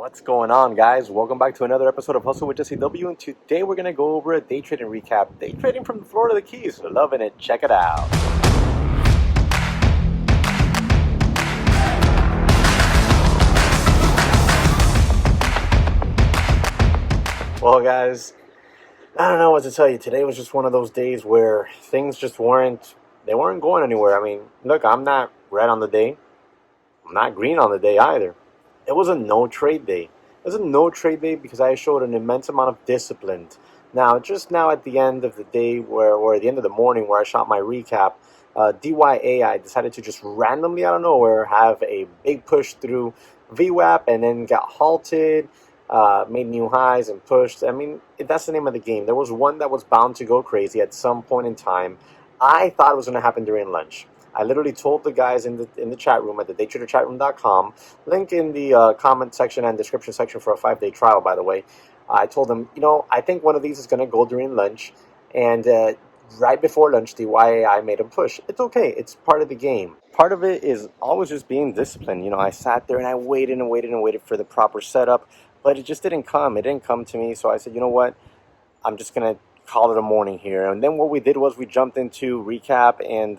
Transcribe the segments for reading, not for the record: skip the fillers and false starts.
What's going on, guys? Welcome back to another episode of Hustle with JesseW, and today we're going to go over a day trading recap. Day trading from the Florida Keys. Loving it. Check it out. Well, guys, I don't know what to tell you. Today was just one of those days where things just weren't going anywhere. I mean, look, I'm not red on the day. I'm not green on the day either. It was a no trade day. It was a no trade day because I showed an immense amount of discipline. Now, just now at the end of the day, or at the end of the morning, where I shot my recap, DYAI decided to just randomly out of nowhere have a big push through VWAP and then got halted, made new highs and pushed. I mean, that's the name of the game. There was one that was bound to go crazy at some point in time. I thought it was going to happen during lunch. I literally told the guys in the chat room at the daytraderchatroom.com, link in the comment section and description section for a 5-day trial, by the way. I told them, I think one of these is going to go during lunch. And right before lunch, the YAI made a push. It's okay. It's part of the game. Part of it is always just being disciplined. I sat there and I waited and waited and waited for the proper setup, but it just didn't come. It didn't come to me. So I said, you know what? I'm just going to call it a morning here. And then what we did was we jumped into recap and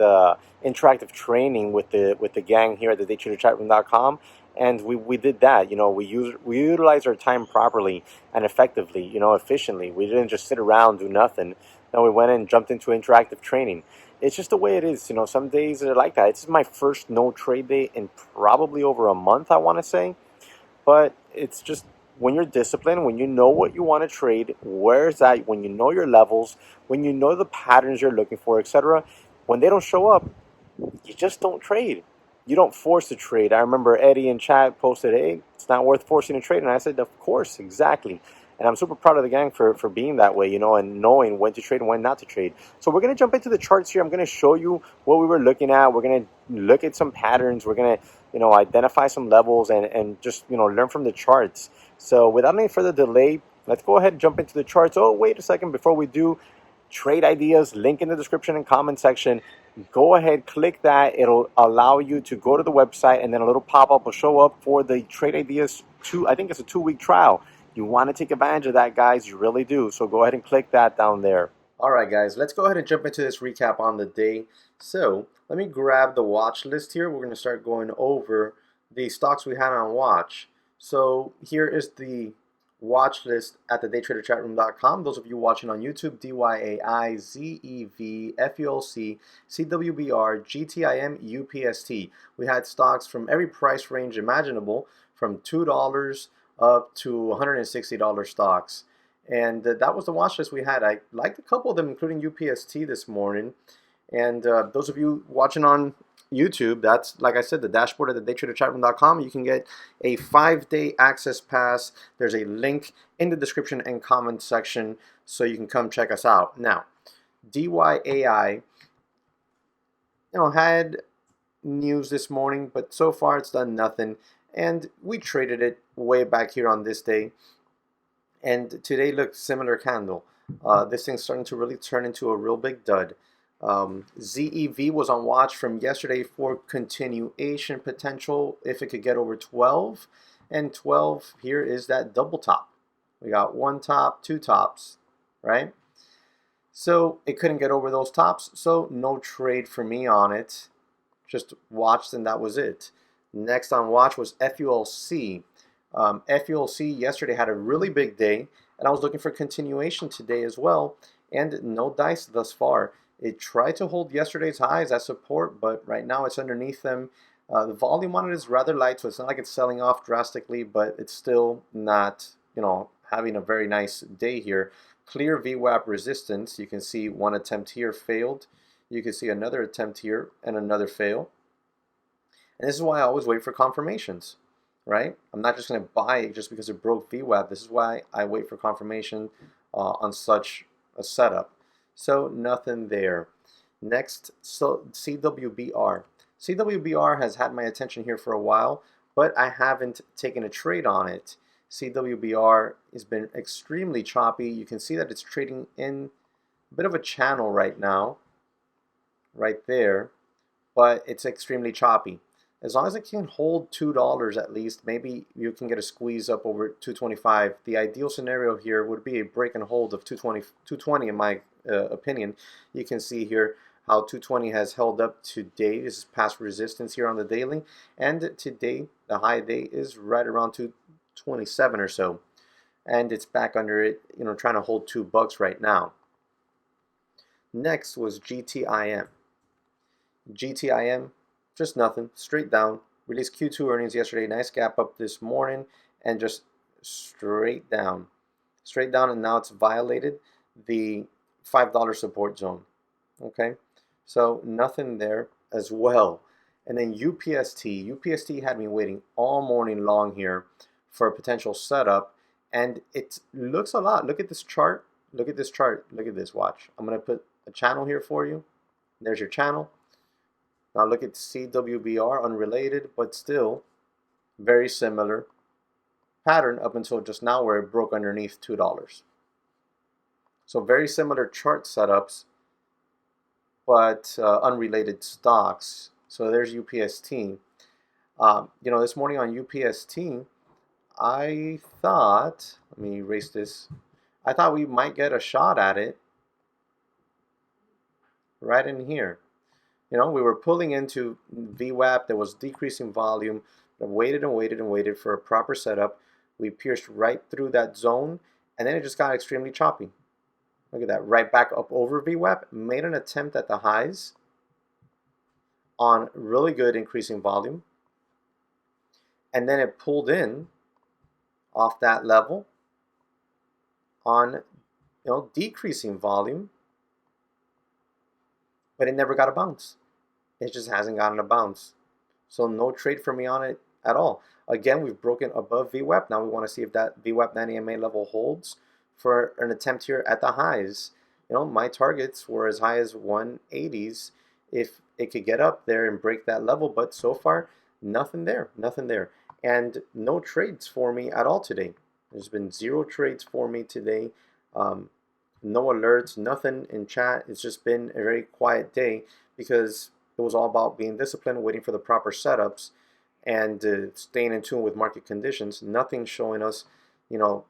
interactive training with the gang here at the daytraderchatroom.com, and we did that. We utilized our time properly and effectively, efficiently. We didn't just sit around do nothing. No, we went and jumped into interactive training. It's just the way it is. Some days are like that. It's my first no trade day in probably over a month, I want to say. But it's just when you're disciplined, when you know what you want to trade, where's that, when you know your levels, when you know the patterns you're looking for, etc., when they don't show up, you just don't trade. You don't force a trade. I remember Eddie in chat posted, hey, it's not worth forcing a trade. And I said, of course, exactly. And I'm super proud of the gang for being that way, and knowing when to trade and when not to trade. So we're going to jump into the charts here. I'm going to show you what we were looking at. We're going to look at some patterns. We're going to, identify some levels and just, learn from the charts. So without any further delay, let's go ahead and jump into the charts. Oh, wait a second. Before we do, trade ideas, link in the description and comment section. Go ahead, click that. It'll allow you to go to the website, and then a little pop-up will show up for the trade ideas I think it's a 2-week trial. You want to take advantage of that, guys. You really do. So go ahead and click that down there. All right, guys, let's go ahead and jump into this recap on the day. So let me grab the watch list here. We're going to start going over the stocks we had on watch. So here is the watch list at the daytraderchatroom.com. Those of you watching on YouTube, DYAI ZEV UPST CWBR GTIM UPST. We had stocks from every price range imaginable, from $2 up to $160 stocks. And that was the watch list we had. I liked a couple of them, including UPST this morning. And those of you watching on YouTube, that's, like I said, the dashboard at the daytraderchatroom.com. You can get a 5-day access pass. There's a link in the description and comment section so you can come check us out. Now, DYAI, had news this morning, but so far it's done nothing. And we traded it way back here on this day. And today, look, similar candle. This thing's starting to really turn into a real big dud. ZEV was on watch from yesterday for continuation potential if it could get over 12. And 12 here is that double top. We got one top, two tops, right? So it couldn't get over those tops, so no trade for me on it. Just watched and that was it. Next on watch was FULC. FULC yesterday had a really big day, and I was looking for continuation today as well, and no dice thus far. It tried to hold yesterday's highs as support, but right now it's underneath them. The volume on it is rather light, so it's not like it's selling off drastically, but it's still not, having a very nice day here. Clear VWAP resistance. You can see one attempt here failed. You can see another attempt here and another fail. And this is why I always wait for confirmations, right? I'm not just going to buy it just because it broke VWAP. This is why I wait for confirmation on such a setup. So nothing there. Next, so CWBR. CWBR has had my attention here for a while, but I haven't taken a trade on it. CWBR has been extremely choppy. You can see that it's trading in a bit of a channel right now, right there, but it's extremely choppy. As long as it can hold $2 at least, maybe you can get a squeeze up over 225. The ideal scenario here would be a break and hold of 220 in my opinion. You can see here how 220 has held up today. This is past resistance here on the daily, and today the high day is right around 227 or so, and it's back under it, trying to hold $2 right now. Next was GTIM. GTIM, just nothing, straight down. Released Q2 earnings yesterday, nice gap up this morning, and just straight down, and now it's violated the $5 support zone. Okay, so nothing there as well. And then UPST had me waiting all morning long here for a potential setup, and it looks a lot. Look at this chart. Look at this chart. Look at this. Watch. I'm gonna put a channel here for you. There's your channel. Now look at CWBR, unrelated, but still very similar pattern up until just now where it broke underneath $2. So very similar chart setups, but unrelated stocks. So there's UPST. This morning on UPST, I thought, let me erase this, I thought we might get a shot at it right in here. We were pulling into VWAP, there was decreasing volume, waited and waited and waited for a proper setup. We pierced right through that zone, and then it just got extremely choppy. Look at that, right back up over VWAP, made an attempt at the highs on really good increasing volume, and then it pulled in off that level on decreasing volume, but it never got a bounce. It just hasn't gotten a bounce. So no trade for me on it at all. Again, we've broken above VWAP. Now we want to see if that VWAP 90 MA level holds for an attempt here at the highs. My targets were as high as 180s if it could get up there and break that level, but so far nothing there, and no trades for me at all today. There's been 0 trades for me today. No alerts, nothing in chat. It's just been a very quiet day because it was all about being disciplined, waiting for the proper setups, and staying in tune with market conditions. Nothing showing us,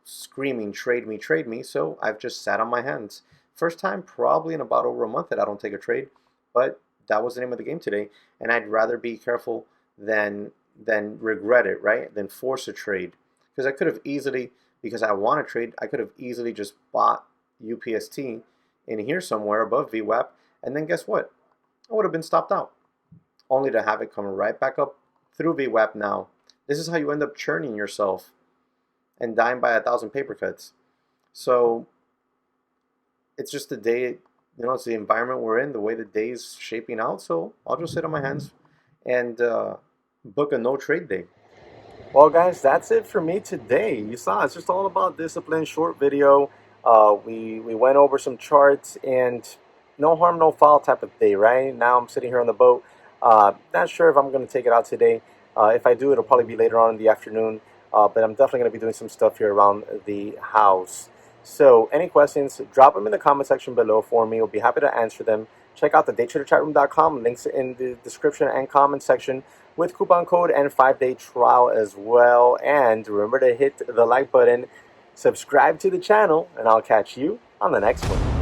screaming, trade me, trade me. So I've just sat on my hands. First time probably in about over a month that I don't take a trade, but that was the name of the game today. And I'd rather be careful than regret it, right? Than force a trade. Because I could have easily, because I want to trade, I could have easily just bought UPST in here somewhere above VWAP, and then guess what? I would have been stopped out, only to have it come right back up through VWAP now. This is how you end up churning yourself and dying by 1,000 paper cuts. So it's just the day, it's the environment we're in, the way the day is shaping out. So I'll just sit on my hands and book a no trade day. Well, guys, that's it for me today. You saw it's just all about discipline, short video. We went over some charts, and no harm, no foul type of day, right? Now I'm sitting here on the boat. Not sure if I'm going to take it out today. If I do, it'll probably be later on in the afternoon. But I'm definitely going to be doing some stuff here around the house. So any questions, drop them in the comment section below for me. We'll be happy to answer them. Check out the daytraderchatroom.com. Links in the description and comment section with coupon code and 5-day trial as well. And remember to hit the like button, subscribe to the channel, and I'll catch you on the next one.